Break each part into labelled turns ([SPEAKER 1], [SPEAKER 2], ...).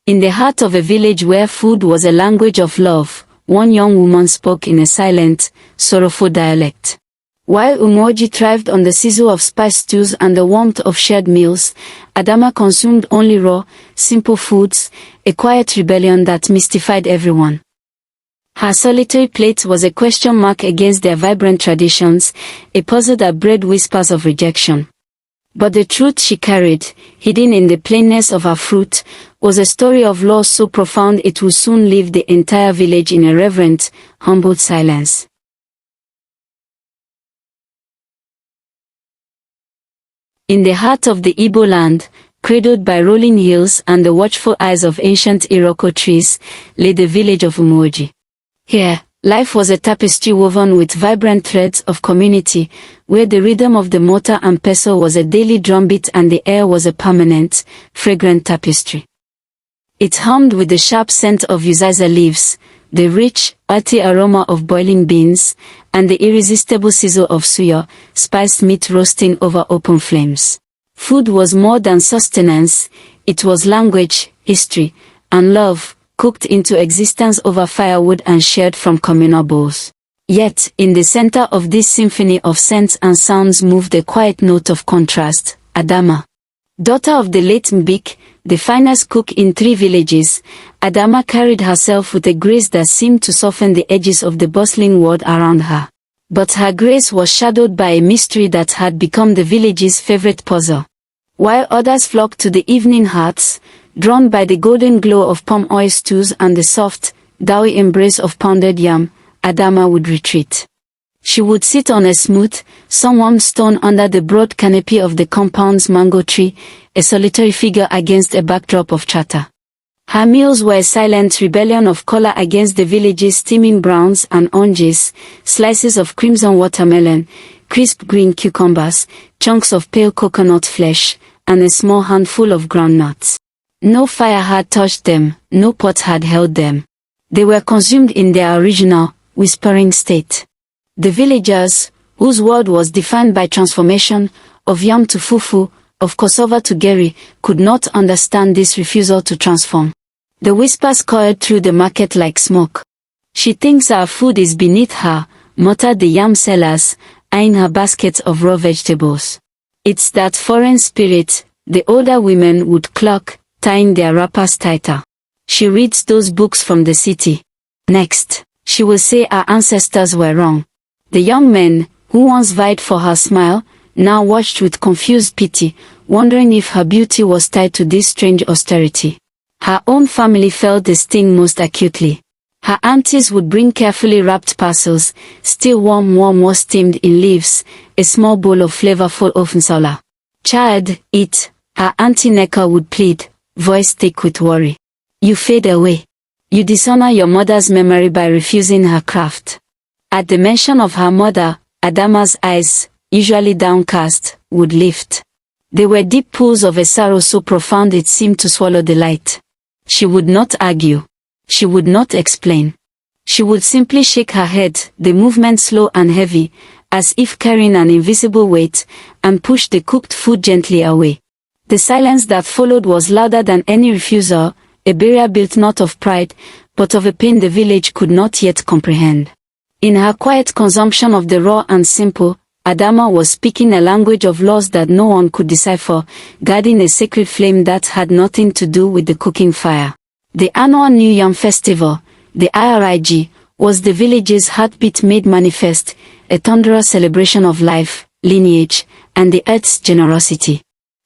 [SPEAKER 1] In the heart of a village where food was a language of love, one young woman spoke in a silent, sorrowful dialect. While Umoji thrived on the sizzle of spice stews and the warmth of shared meals, Adama consumed only raw, simple foods, a quiet rebellion that mystified everyone. Her solitary plate was a question mark against their vibrant traditions, a puzzle that bred whispers of rejection. But the truth she carried, hidden in the plainness of her fruit, was a story of loss so profound it would soon leave the entire village in a reverent, humbled silence. In the heart of the Igbo land, cradled by rolling hills and the watchful eyes of ancient Iroko trees, lay the village of Umoji. Here, life was a tapestry woven with vibrant threads of community, where the rhythm of the mortar and pestle was a daily drumbeat and the air was a permanent, fragrant tapestry. It hummed with the sharp scent of uziza leaves, the rich, earthy aroma of boiling beans, and the irresistible sizzle of suya, spiced meat roasting over open flames. Food was more than sustenance, it was language, history, and love, cooked into existence over firewood and shared from communal bowls. Yet, in the center of this symphony of scents and sounds moved a quiet note of contrast, Adama. Daughter of the late Mbik, the finest cook in 3 villages, Adama carried herself with a grace that seemed to soften the edges of the bustling world around her. But her grace was shadowed by a mystery that had become the village's favorite puzzle. While others flocked to the evening hearths, drawn by the golden glow of palm oil stews and the soft, doughy embrace of pounded yam, Adama would retreat. She would sit on a smooth, sun-warmed stone under the broad canopy of the compound's mango tree, a solitary figure against a backdrop of chatter. Her meals were a silent rebellion of color against the village's steaming browns and oranges, slices of crimson watermelon, crisp green cucumbers, chunks of pale coconut flesh, and a small handful of groundnuts. No fire had touched them, no pot had held them. They were consumed in their original, whispering state. The villagers, whose world was defined by transformation, of yam to fufu, of cassava to geri, could not understand this refusal to transform. The whispers coiled through the market like smoke. She thinks our food is beneath her, muttered the yam sellers, eyeing her baskets of raw vegetables. It's that foreign spirit, the older women would cluck, tying their wrappers tighter. She reads those books from the city. Next, she will say our ancestors were wrong. The young men, who once vied for her smile, now watched with confused pity, wondering if her beauty was tied to this strange austerity. Her own family felt the sting most acutely. Her aunties would bring carefully wrapped parcels, still warm or steamed in leaves, a small bowl of flavorful ofensala. "Child, eat," her auntie Neka would plead, voice thick with worry. "You fade away. You dishonor your mother's memory by refusing her craft." At the mention of her mother, Adama's eyes, usually downcast, would lift. They were deep pools of a sorrow so profound it seemed to swallow the light. She would not argue. She would not explain. She would simply shake her head, the movement slow and heavy, as if carrying an invisible weight, and push the cooked food gently away. The silence that followed was louder than any refusal, a barrier built not of pride, but of a pain the village could not yet comprehend. In her quiet consumption of the raw and simple, Adama was speaking a language of laws that no one could decipher, guarding a sacred flame that had nothing to do with the cooking fire. The annual New Yam Festival, the IRIG, was the village's heartbeat made manifest, a thunderous celebration of life, lineage, and the earth's generosity.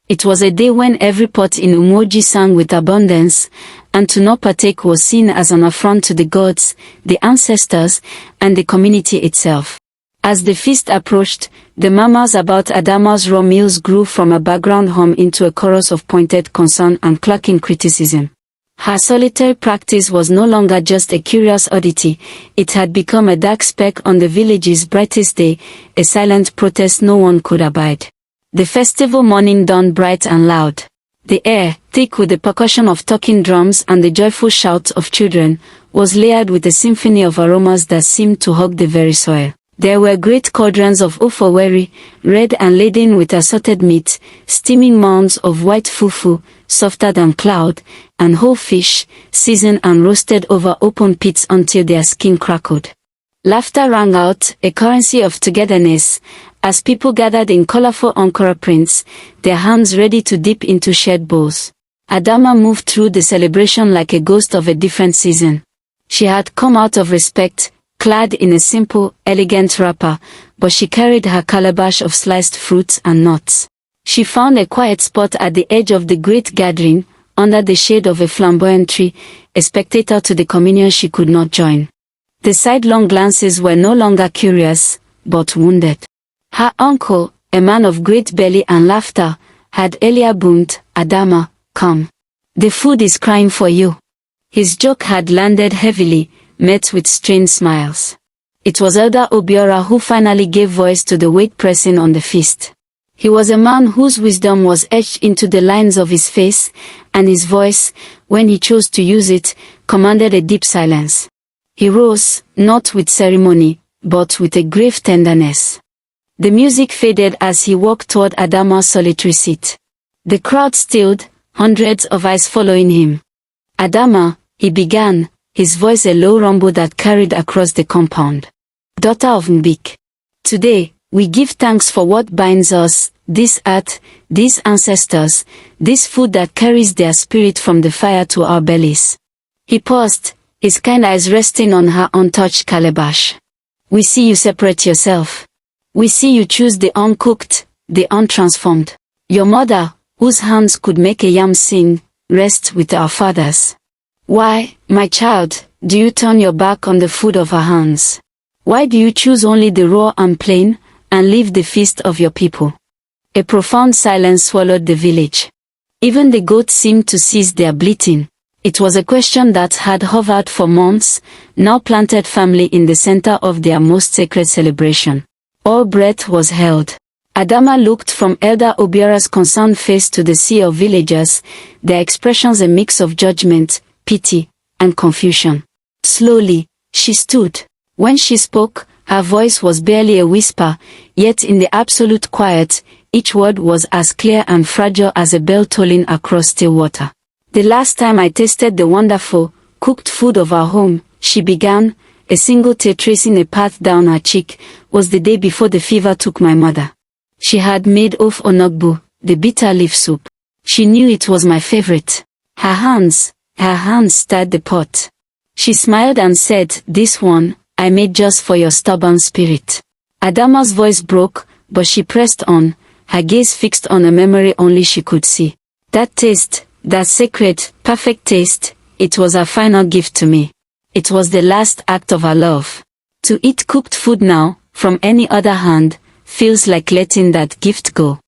[SPEAKER 1] It was a day when every pot in Umoji sang with abundance, and to not partake was seen as an affront to the gods, the ancestors, and the community itself. As the feast approached, the murmurs about Adama's raw meals grew from a background hum into a chorus of pointed concern and clucking criticism. Her solitary practice was no longer just a curious oddity, it had become a dark speck on the village's brightest day, a silent protest no one could abide. The festival morning dawned bright and loud. The air, thick with the percussion of talking drums and the joyful shouts of children, was layered with a symphony of aromas that seemed to hug the very soil. There were great cauldrons of ofoweri, red and laden with assorted meat, steaming mounds of white fufu, softer than cloud, and whole fish, seasoned and roasted over open pits until their skin crackled. Laughter rang out, a currency of togetherness, as people gathered in colorful ankara prints, their hands ready to dip into shared bowls. Adama moved through the celebration like a ghost of a different season. She had come out of respect, clad in a simple, elegant wrapper, but she carried her calabash of sliced fruits and nuts. She found a quiet spot at the edge of the great gathering, under the shade of a flamboyant tree, a spectator to the communion she could not join. The sidelong glances were no longer curious, but wounded. Her uncle, a man of great belly and laughter, had earlier boomed, "Adama, come. The food is crying for you." His joke had landed heavily, met with strained smiles. It was Elder Obiora who finally gave voice to the weight pressing on the feast. He was a man whose wisdom was etched into the lines of his face, and his voice, when he chose to use it, commanded a deep silence. He rose, not with ceremony, but with a grave tenderness. The music faded as he walked toward Adama's solitary seat. The crowd stilled, hundreds of eyes following him. "Adama," he began, his voice a low rumble that carried across the compound. "Daughter of Mbik. Today, we give thanks for what binds us, this earth, these ancestors, this food that carries their spirit from the fire to our bellies." He paused, his kind eyes resting on her untouched calabash. "We see you separate yourself. We see you choose the uncooked, the untransformed. Your mother, whose hands could make a yam sing, rests with our fathers. Why, my child, do you turn your back on the food of our hands? Why do you choose only the raw and plain, and leave the feast of your people?" A profound silence swallowed the village. Even the goats seemed to cease their bleating. It was a question that had hovered for months, now planted firmly in the center of their most sacred celebration. All breath was held. Adama looked from Elder Obiora's concerned face to the sea of villagers, their expressions a mix of judgment, pity, and confusion. Slowly, she stood. When she spoke, her voice was barely a whisper, yet in the absolute quiet, each word was as clear and fragile as a bell tolling across still water. "The last time I tasted the wonderful, cooked food of our home," she began, a single tear tracing a path down her cheek, "was the day before the fever took my mother. She had made ofe onogbu, the bitter leaf soup. She knew it was my favorite. Her hands stirred the pot. She smiled and said, 'This one, I made just for your stubborn spirit.'" Adama's voice broke, but she pressed on, her gaze fixed on a memory only she could see. "That taste, that sacred, perfect taste, it was her final gift to me. It was the last act of her love. To eat cooked food now, from any other hand, feels like letting that gift go.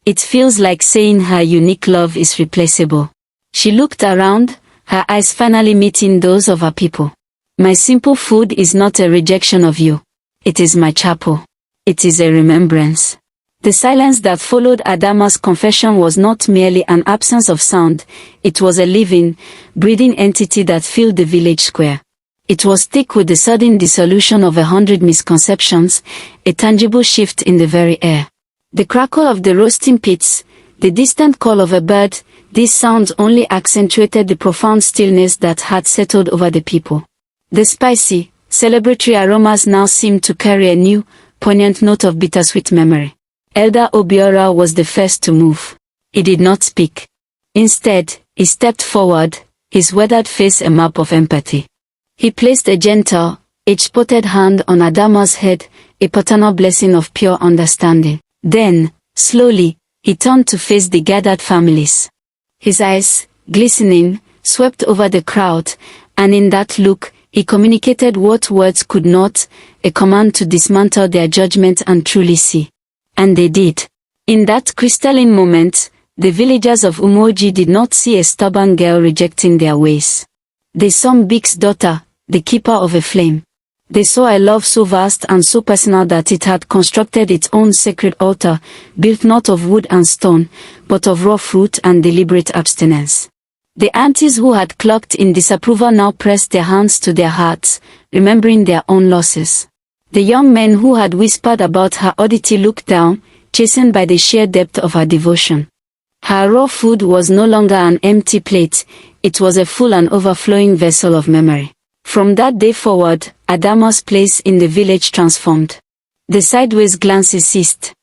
[SPEAKER 1] It feels like saying her unique love is replaceable." She looked around, her eyes finally meeting those of her people. "My simple food is not a rejection of you. It is my chapel. It is a remembrance." The silence that followed Adama's confession was not merely an absence of sound, it was a living, breathing entity that filled the village square. It was thick with the sudden dissolution of 100 misconceptions, a tangible shift in the very air. The crackle of the roasting pits, the distant call of a bird, these sounds only accentuated the profound stillness that had settled over the people. The spicy, celebratory aromas now seemed to carry a new, poignant note of bittersweet memory. Elder Obiora was the first to move. He did not speak. Instead, he stepped forward, his weathered face a map of empathy. He placed a gentle, age-spotted hand on Adama's head, a paternal blessing of pure understanding. Then, slowly, he turned to face the gathered families. His eyes, glistening, swept over the crowd, and in that look, he communicated what words could not, a command to dismantle their judgment and truly see. And they did. In that crystalline moment, the villagers of Umoji did not see a stubborn girl rejecting their ways. They saw Mbik's daughter, the keeper of a flame. They saw a love so vast and so personal that it had constructed its own sacred altar, built not of wood and stone, but of raw fruit and deliberate abstinence. The aunties who had clucked in disapproval now pressed their hands to their hearts, remembering their own losses. The young men who had whispered about her oddity looked down, chastened by the sheer depth of her devotion. Her raw food was no longer an empty plate, it was a full and overflowing vessel of memory. From that day forward, Adama's place in the village transformed. The sideways glances ceased.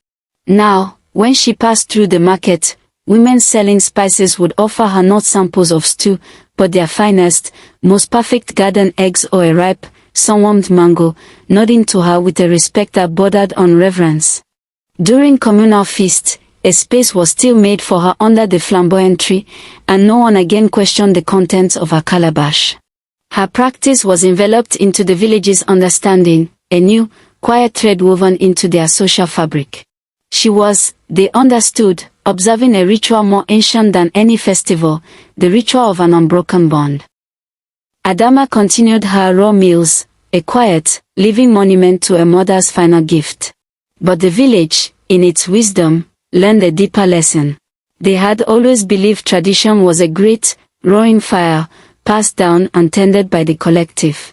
[SPEAKER 1] Now, when she passed through the market, women selling spices would offer her not samples of stew, but their finest, most perfect garden eggs or a ripe, sun-warmed mango, nodding to her with a respect that bordered on reverence. During communal feasts, a space was still made for her under the flamboyant tree, and no one again questioned the contents of her calabash. Her practice was enveloped into the village's understanding, a new, quiet thread woven into their social fabric. She was, they understood, observing a ritual more ancient than any festival, the ritual of an unbroken bond. Adama continued her raw meals, a quiet, living monument to a mother's final gift. But the village, in its wisdom, learned a deeper lesson. They had always believed tradition was a great, roaring fire, passed down and tended by the collective.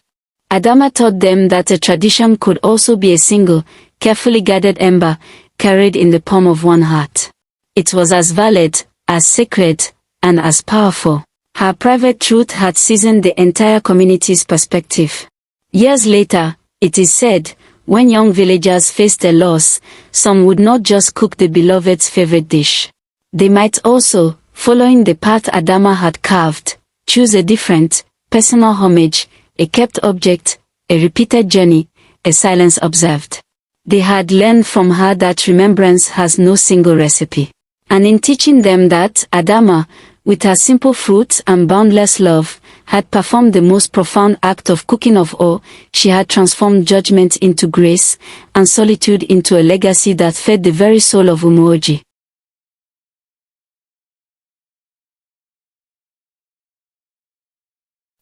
[SPEAKER 1] Adama taught them that a tradition could also be a single, carefully guarded ember, carried in the palm of one heart. It was as valid, as sacred, and as powerful. Her private truth had seasoned the entire community's perspective. Years later, it is said, when young villagers faced a loss, some would not just cook the beloved's favorite dish. They might also, following the path Adama had carved, choose a different, personal homage, a kept object, a repeated journey, a silence observed. They had learned from her that remembrance has no single recipe. And in teaching them that, Adama, with her simple fruits and boundless love, had performed the most profound act of cooking of all, she had transformed judgment into grace, and solitude into a legacy that fed the very soul of Umoji.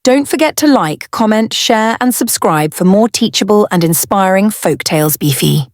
[SPEAKER 2] Don't forget to like, comment, share and subscribe for more teachable and inspiring folktales, Beefy.